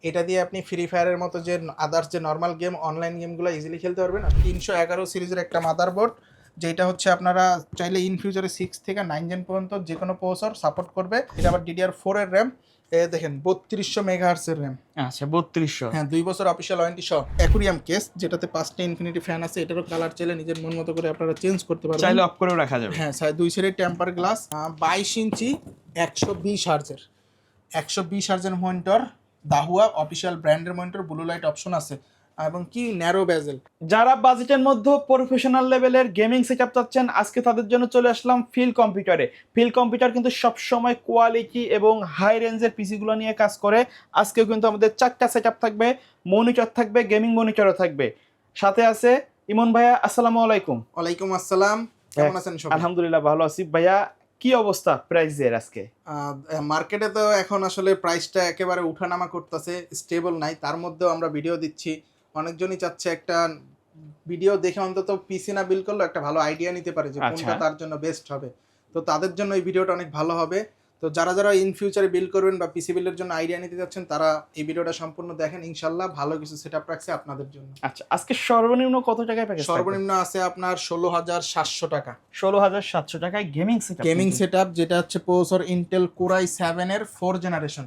এটা দিয়ে আপনি ফ্রি ফায়ারের মতো যে আদার্স যে নর্মাল গেম অনলাইন গেমগুলো ইজিলি খেলতে পারবেন। 311 সিরিজের একটা মাদারবোর্ড, যেটা হচ্ছে আপনারা চাইলে ইন ফিউচারে 6 থেকে 9 জেন পর্যন্ত যে কোনো প্রসেসর সাপোর্ট করবে। এটা আবার DDR4 এর র্যাম, দেখেন 3200 মেগাহার্টসের র্যাম। আচ্ছা 3200। হ্যাঁ, 2 বছর অফিসিয়াল ওয়ারেন্টি সহ। অ্যাকুরিয়াম কেস, যেটাতে 5টা ইনফিনিটি ফ্যান আছে। এটারও কালার চাইলে নিজের মন মতো করে আপনারা চেঞ্জ করতে পারবেন, চাইলে অফ করেও রাখা যাবে। হ্যাঁ, 2 সাইডের টেম্পার গ্লাস, 22 ইঞ্চি 120 হার্জের 120 হার্জের মনিটর, দাহুয়া অফিসিয়াল ব্র্যান্ডের মনিটর, ব্লু লাইট অপশন আছে এবং কি ন্যারো বেজেল। যারা বাজেটের মধ্যে প্রফেশনাল লেভেলের গেমিং সেটআপ চাচ্ছেন, আজকে তাদের জন্য চলে আসলাম ফিল কম্পিউটারে। ফিল কম্পিউটার কিন্তু সবসময় কোয়ালিটি এবং হাই রেঞ্জের পিসিগুলো নিয়ে কাজ করে। আজকেও কিন্তু আমাদের 4টা সেটআপ থাকবে, মনিটর থাকবে, গেমিং মনিটরও থাকবে। সাথে আছে ইমন ভাইয়া। আসসালামু আলাইকুম। ওয়ালাইকুম আসসালাম, কেমন আছেন সবাই? আলহামদুলিল্লাহ ভালো আছি। ভাইয়া কি অবস্থা প্রাইসের আজকে? মার্কেটে তো এখন আসলে প্রাইসটা একেবারে উঠানামা করতেছে, স্টেবল নাই। তার মধ্যেও আমরা ভিডিও দিচ্ছি। অনেকজনই চাচ্ছে একটা ভিডিও দেখে অন্তত পিসি না বিল করলে একটা ভালো আইডিয়া নিতে পারে যে কোনটা তার জন্য বেস্ট হবে। তো তাদের জন্য এই ভিডিওটা অনেক ভালো হবে। তো যারা যারা ইন ফিউচারে বিল করবেন বা পিসি বিলের জন্য আইডিয়া নিতে যাচ্ছেন, তারা এই ভিডিওটা সম্পূর্ণ দেখেন। ইনশাল্লাহ ভালো কিছু সেটআপ রাখছে আপনাদের জন্য। আচ্ছা, আজকে সর্বনিম্ন কত টাকায় প্যাকেজ? সর্বনিম্ন আছে আপনার 16,700 টাকা। 16,700 টাকায় গেমিং সেটআপ। গেমিং সেটআপ, যেটা হচ্ছে প্রসেসর ইন্টেল কোর i7 এর 4 জেনারেশন।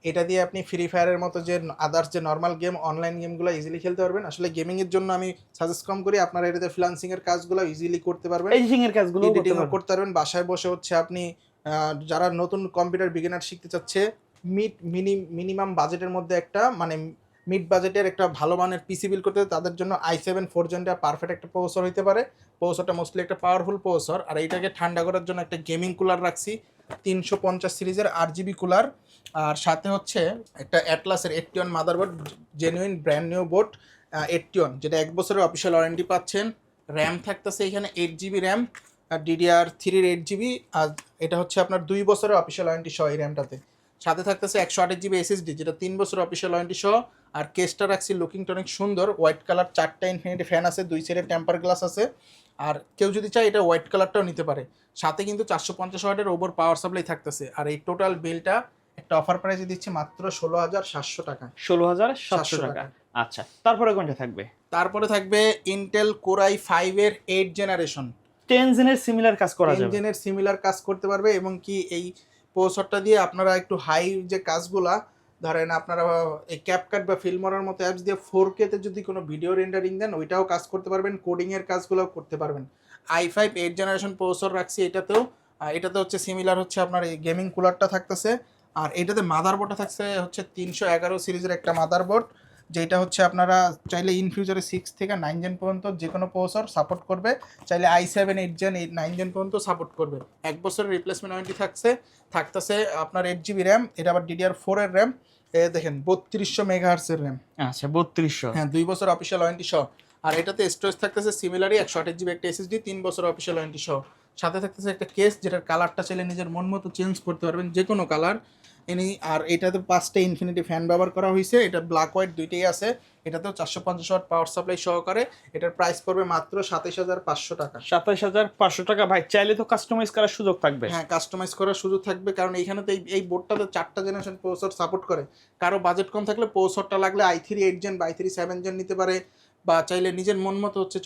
এটা দিয়ে আপনি ফ্রি ফায়ারের মতো যে আদার্স যে নর্মাল গেম অনলাইন গেমগুলো ইজিলি খেলতে পারবেন। আসলে গেমিং এর জন্য আমি সাজেস্ট কম করি, আপনারা এটাতে ফ্রিল্যান্সিং এর কাজগুলো ইজিলি করতে পারবেন, এডিটিং এর কাজগুলো করতে পারবেন বাসায় বসে। হচ্ছে আপনি যারা নতুন কম্পিউটার বিগিনার শিখতে চাচ্ছে, মিনিমাম বাজেটের মধ্যে একটা মানে মিড বাজেটের একটা ভালো মানের পিসি বিল করতে, তাদের জন্য i7 4 জেনটা পারফেক্ট একটা প্রসেসর হতে পারে। প্রসেসরটা মোস্টলি একটা পাওয়ারফুল প্রসেসর। আর এইটাকে ঠান্ডা করার জন্য একটা গেমিং কুলার রাখছি, 350 সিরিজের RGB কুলার। আর সাথে হচ্ছে একটা অ্যাটলাসের 81 motherboard, genuine brand new board 81, যেটা 1 বছরের অফিসিয়াল ওয়ারেন্টি পাচ্ছেন। র্যাম থাকতেছে এখানে 8GB র্যাম, আর DDR3 এর 8GB। আর এটা হচ্ছে আপনার 2 বছরের অফিসিয়াল ওয়ারেন্টি সহ এই র্যামটাতে। সাথে থাকতেছে 128GB SSD, যেটা 3 বছরের অফিসিয়াল ওয়ারেন্টি সহ। আর কেসটা রাখছি লুকিংটা অনেক সুন্দর, হোয়াইট কালার। 4টা ইনফিনিটি ফ্যান আছে, 2 সাইডে টেম্পার গ্লাস আছে। আর কেউ যদি চায় এটা হোয়াইট কালারটাও নিতে পারে। সাথে কিন্তু 450 ওয়াটের ওভার পাওয়ার সাপ্লাই থাকতেছে। আর এই টোটাল বিলটা একটা অফার প্রাইসে দিচ্ছে মাত্র 16,700 টাকা। 16,700 টাকা। আচ্ছা, তারপরে কোনটা থাকবে? তারপরে থাকবে ইন্টেল কোর i5 এর 8 জেনারেশন। 10 জেনের সিমিলার কাজ করা যাবে। 10 জেনের সিমিলার কাজ করতে পারবে। এবং কি এই প্রসেসরটা দিয়ে আপনারা একটু হাই যে কাজগুলা, ধরেন আপনারা এই ক্যাপকাট বা ফিল্মরার মতো অ্যাপস দিয়ে 4K তে যদি কোনো ভিডিও রেন্ডারিং দেন, ওইটাও কাজ করতে পারবেন, কোডিং এর কাজগুলোও করতে পারবেন। i5 8 জেনারেশন প্রসেসর রাখছি এটাতেও। এটাতে হচ্ছে সিমিলার হচ্ছে আপনার এই গেমিং কুলারটা থাকতেছে। আর এটাতে মাদারবোর্ডটা থাকছে হচ্ছে 311 সিরিজের একটা মাদারবোর্ড, যেটা হচ্ছে আপনারা চাইলে ইন ফিউচারে 6 থেকে 9 জেন পর্যন্ত যে কোনো প্রসেসর সাপোর্ট করবে। চাইলে i7 8 জেন 9 জেন পর্যন্ত সাপোর্ট করবে। 1 বছরের রিপ্লেসমেন্ট ওয়ারেন্টি থাকতেছে আপনার 8GB র্যাম। এটা আবার DDR4 এর র্যাম, দেখেন 3200 মেগাহার্টসের র্যাম। আচ্ছা 3200। হ্যাঁ, 2 বছর অফিসিয়াল ওয়ারেন্টি সহ। আর এটাতে স্টোরেজ থাকতেছে সিমিলারই 128GB একটা SSD, 3 বছর অফিসিয়াল ওয়ারেন্টি সহ। সাথে থাকতেছে একটা কেস, যেটার কালারটা চাইলে নিজের মন মতো চেঞ্জ করতে পারবেন, যে কোনো কালার এনি। আর এটাতে 5টা ইনফিনিটি ফ্যান ব্যবহার করা হয়েছে। এটা ব্ল্যাক হোয়াইট দুইটাই আছে। এটাতেও 450 ওয়াট পাওয়ার সাপ্লাই সহকারে। এটার প্রাইস পড়বে মাত্র 27,500 টাকা। 27,500 টাকা। ভাই চাইলে তো কাস্টমাইজ করার সুযোগ থাকবে। হ্যাঁ, কাস্টমাইজ করার সুযোগ থাকবে, কারণ এইখানে তো এই বোর্ডটাতে 4টা জেনারেশন প্রসেসর সাপোর্ট করে। কারো বাজেট কম থাকলে প্রসেসরটা লাগলে i3 8 জেন বা i3 7 জেন নিতে পারে, বা চাইলে নিজের মন মতো হচ্ছে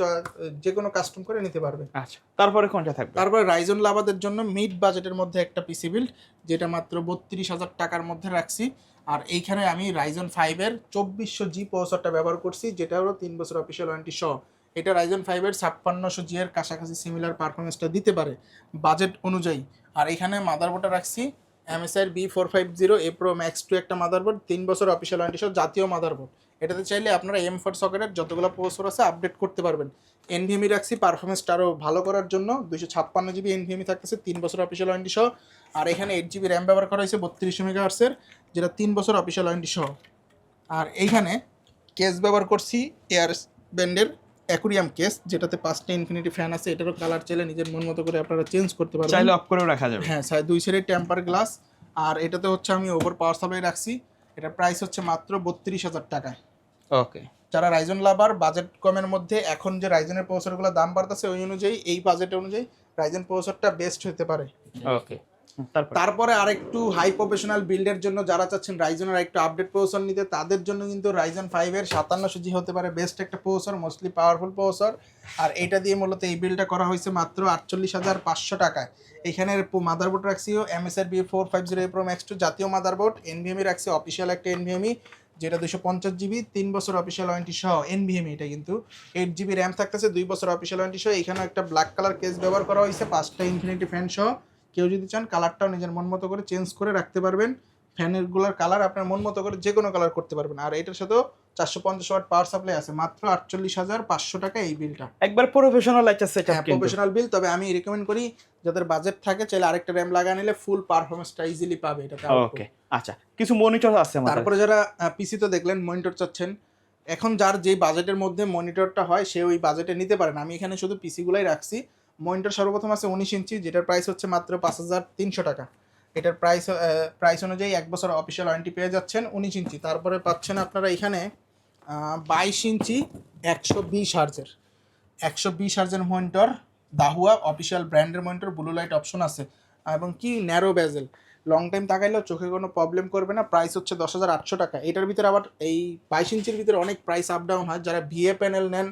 যে কোনো কাস্টম করে নিতে পারবে। আচ্ছা, তারপরে কোনটা থাকবে? তারপরে রাইজন লাভাদের জন্য মিড বাজেটের মধ্যে একটা পিসি বিল্ড, যেটা মাত্র 32,000 টাকার মধ্যে রাখছি। আর এইখানে আমি রাইজন 5 এর 2400G প্রসেসরটা ব্যবহার করছি, যেটা হলো 3 বছর অফিসিয়াল ওয়ারেন্টি সহ। এটা রাইজন 5 এর 5600G এর কাছাকাছি সিমিলার পারফরমেন্সটা দিতে পারে বাজেট অনুযায়ী। আর এখানে মাদারবোর্ডটা রাখছি MSI B450 A Pro Max 2 একটা মাদারবোর্ড, 3 বছর অফিসিয়াল ওয়ারেন্টি সহ, জাতীয় মাদারবোর্ড। এটাতে চাইলে আপনারা M4 সকেটের যতগুলো প্রসেসর আছে আপডেট করতে পারবেন। NVMe রাখছি পারফরমেন্সটা আরও ভালো করার জন্য, 256GB NVMe থাকতেছে, 3 বছর অফিসিয়াল ওয়ারেন্টি সহ। আর এখানে 8GB র্যাম ব্যবহার করা হয়েছে 3200 মেগাহার্টসের, যেটা 3 বছর অফিসিয়াল ওয়ারেন্টি সহ। আর এইখানে কেস ব্যবহার করছি এয়ার ব্যান্ডের অ্যাকুরিয়াম কেস, যেটাতে 5টা ইনফিনিটি ফ্যান আছে। এটারও কালার চাইলে নিজের মন মতো করে আপনারা চেঞ্জ করতে পারবেন, চাইলে অফ করেও রাখা যাবে। হ্যাঁ, 2 সাইডের টেম্পার গ্লাস। আর এটাতে হচ্ছে আমি ওভার পাওয়ার সাপ্লাই রাখছি। এটার প্রাইস হচ্ছে মাত্র 32,000 টাকায়। ওকে, যারা রাইজন লাভার, বাজেট কমের মধ্যে, এখন যে রাইজনের প্রসেসরগুলো দাম বাড়তেছে, ওই অনুযায়ী এই বাজেট অনুযায়ী রাইজন প্রসেসরটা বেস্ট হতে পারে। ওকে। তারপরে আরেকটু হাই প্রফেশনাল বিল্ডের জন্য যারা চাচ্ছেন রাইজেনের একটু আপডেট প্রসেসর নিতে, তাদের জন্য কিন্তু রাইজেন 5 এর 5700G হতে পারে বেস্ট একটা প্রসেসর, মোস্টলি পাওয়ারফুল প্রসেসর। আর এটা দিয়ে মূলত এই বিলটা করা হয়েছে মাত্র 48,500 টাকায়। এখানে মাদারবোর্ড রাখছি MSRP 450 Pro Max 2 জাতীয় মাদারবোর্ড, NVMe রাখছি অফিসিয়াল একটা NVMe যেটা 250GB, 3 বছর অফিসিয়াল ওয়ারেন্টি সহ NVMe। এটা কিন্তু 8GB র্যাম থাকতেছে, 2 বছর অফিসিয়াল ওয়ারেন্টি সহ। এখানে একটা ব্ল্যাক কালার কেস ব্যবহার করা হয়েছে, 5টা ইনফিনিটি ফ্যান সহ। কেউ যদি চান কালারটাও নিজের মন মতো করে চেঞ্জ করে রাখতে পারবেন, ফ্যানের গুলার কালার আপনার মন মতো করে যে কোনো কালার করতে পারবেন। আর এটার সাথেও 450 ওয়াট পাওয়ার সাপ্লাই আছে, মাত্র 48,500 টাকা এই বিলটা। একবার প্রফেশনাল একটা সেটআপ, প্রফেশনাল বিল। তবে আমি রিকমেন্ড করি যাদের বাজেট থাকে চাইলে আরেকটা র্যাম লাগা নিলে ফুল পারফরম্যান্সটা ইজিলি পাবে এটাতে। ওকে, আচ্ছা, কিছু মনিটর আছে আমাদের। তারপরে যারা পিসি তো দেখলেন, মনিটর চাচ্ছেন, এখন যার যেই বাজেটের মধ্যে মনিটরটা হয় সে ওই বাজেটে নিতে পারেন। আমি এখানে শুধু পিসি গুলাই রাখছি। মনিটর সর্বপ্রথম আছে 19 ইঞ্চি, যেটার প্রাইস হচ্ছে মাত্র 5,300 টাকা। এটার প্রাইস অনুযায়ী 1 বছর অফিসিয়াল ওয়ারেন্টি পেয়ে যাচ্ছেন 19 ইঞ্চি। তারপরে পাচ্ছেন আপনারা এখানে 22 ইঞ্চি 120 হার্জের 120 হার্জের মনিটর, দাহুয়া অফিসিয়াল ব্র্যান্ডের মনিটর, ব্লু লাইট অপশন আছে এবং কি ন্যারো বেজেল, লং টাইম তাকাইলেও চোখে কোনো প্রবলেম করবে না। প্রাইস হচ্ছে 10,800 টাকা। এটার ভিতরে আবার এই 22 ইঞ্চির ভিতরে অনেক প্রাইস আপ ডাউন হয়। যারা VA প্যানেল নেন,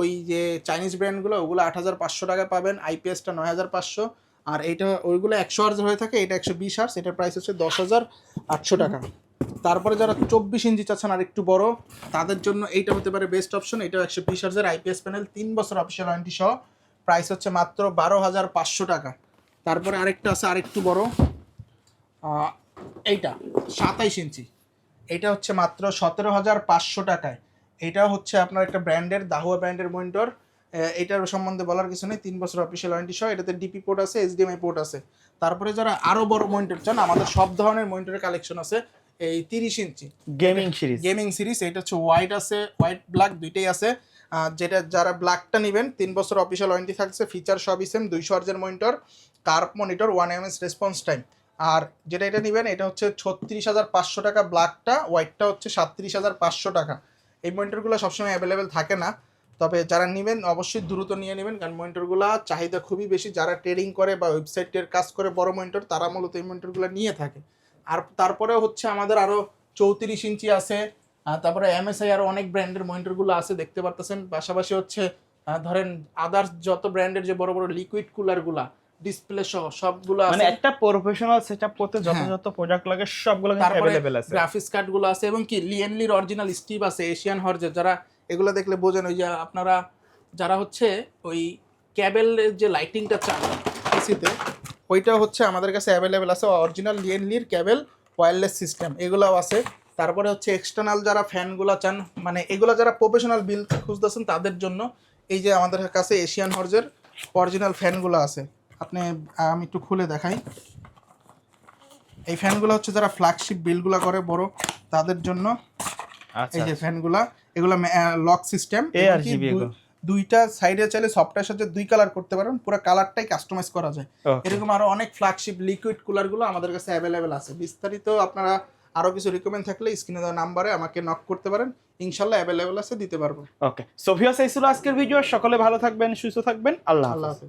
ওই যে চাইনিজ ব্র্যান্ডগুলো, ওগুলো 8,500 টাকা পাবেন, IPSটা 9,500। আর এইটা ওইগুলো 100 হার্জ হয়ে থাকে, এটা 120 হার্জ, এটার প্রাইস হচ্ছে 10,800 টাকা। তারপরে যারা 24 ইঞ্চি চাচ্ছেন আর একটু বড়, তাদের জন্য এইটা হতে পারে বেস্ট অপশন। এটা 120 হার্জের IPS প্যানেল, 3 বছর অফিসিয়াল ওয়ারেন্টি সহ, প্রাইস হচ্ছে মাত্র 12,500 টাকা। তারপরে আরেকটা আছে আরেকটু বড়, এইটা 27 ইঞ্চি, এটা হচ্ছে মাত্র 17,500 টাকায়। এটাও হচ্ছে আপনার একটা ব্র্যান্ডের, দাহুয়া ব্র্যান্ডের মনিটর। এটার সম্বন্ধে বলার কিছু নেই, 3 বছর অফিসিয়াল ওয়ারেন্টি সহ। এটাতে DP পোর্ট আছে, HDMI পোর্ট আছে। তারপরে যারা আরও বড় মনিটর চান, আমাদের সব ধরনের মনিটরের কালেকশন আছে। এই 30 ইঞ্চি গেমিং সিরিজ, এটা হচ্ছে হোয়াইট আছে, হোয়াইট ব্ল্যাক দুইটাই আছে। যেটা যারা ব্ল্যাকটা নেবেন 3 বছর অফিসিয়াল ওয়ারেন্টি থাকছে, ফিচার সবই সেম, 200 হার্জের monitor, curve monitor, 1 ms response time. আর যেটা এটা নেবেন এটা হচ্ছে 36,500 টাকা ব্ল্যাকটা, হোয়াইটটা হচ্ছে 37,500 টাকা। এই মনিটরগুলো সবসময় অ্যাভেলেবেল থাকে না, তবে যারা নেবেন অবশ্যই দ্রুত নিয়ে নেবেন, কারণ মনিটরগুলো চাহিদা খুবই বেশি। যারা ট্রেডিং করে বা ওয়েবসাইটের কাজ করে বড় মনিটর, তারা মূলত এই মনিটরগুলো নিয়ে থাকে। আর তারপরেও হচ্ছে আমাদের আরও 34 ইঞ্চি আছে, তারপরে MSI আরও অনেক ব্র্যান্ডের মনিটরগুলো আছে দেখতে পারতেছেন। পাশাপাশি হচ্ছে ধরেন আদার্স যত ব্র্যান্ডের যে বড় বড় লিকুইড কুলারগুলা, ডিসপ্লে সহ সবগুলো আছে। মানে একটা প্রফেশনাল সেটআপ করতে যত প্রোডাক্ট লাগে সবগুলো কিন্তু अवेलेबल আছে। গ্রাফিক্স কার্ডগুলো আছে এবং কি লিয়েনলির অরিজিনাল স্টিভ আছে, এশিয়ান হর্জের। যারা এগুলো দেখলে বোঝেন, ওই যে আপনারা যারা হচ্ছে ওই ক্যাবেলের যে লাইটিংটা চান পিসিতে, ওইটা হচ্ছে আমাদের কাছে অ্যাভেলেবেল আছে। অরিজিনাল লিয়েনলির ক্যাবেল ওয়্যারলেস সিস্টেম এগুলোও আছে। তারপরে হচ্ছে এক্সটার্নাল যারা ফ্যানগুলো চান, মানে এগুলো যারা প্রফেশনাল বিল খুঁজতেছেন তাদের জন্য এই যে আমাদের কাছে এশিয়ান হর্জের অরিজিনাল ফ্যানগুলো আছে। আমি একটু খুলে দেখাই। এই ফ্যানগুলো হচ্ছে যারা ফ্ল্যাগশিপ বিলগুলো করে বড়, তাদের জন্য। এই যে ফ্যানগুলা, এগুলো লক সিস্টেম, দুইটা সাইডে চাইলে সফটওয়্যার সাথে 2 কালার করতে পারেন, পুরো কালারটাই কাস্টমাইজ করা যায়। এরকম আরো অনেক ফ্ল্যাগশিপ লিকুইড কুলারগুলো আমাদের কাছে অ্যাভেলেবেল আছে। বিস্তারিত আপনারা আরো কিছু রিকমেন্ড থাকলে স্ক্রিনে দেওয়া নাম্বারে আমাকে নক করতে পারেন, ইনশাআল্লাহ অ্যাভেলেবেল আছে, দিতে পারবো। ওকে, সো ভিউয়ার্স, এই ছিল আজকের ভিডিও। সকলে ভালো থাকবেন, সুস্থ থাকবেন। আল্লাহ হাফেজ।